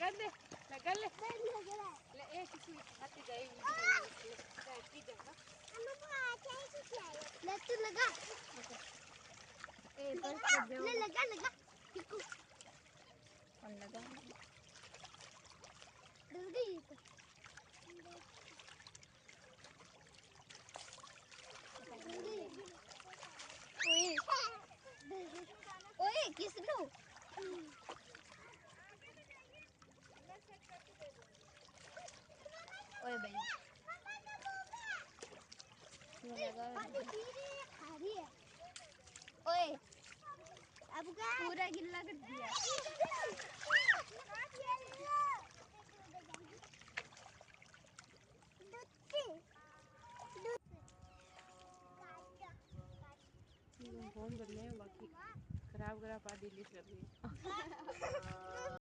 लगा दे लगा ले ले एक किसी हाथी गई की जगह ले तू लगा ए पर ले लगा लगा टिकू कौन लगा जल्दी ओए ओए किसनु ओए भाई लगा खा रही है ओए अब क्या पूरा गिल्ला कर दिया फॉर्म भरने हैं बाकी खराब आदि लिस्ट लग रही है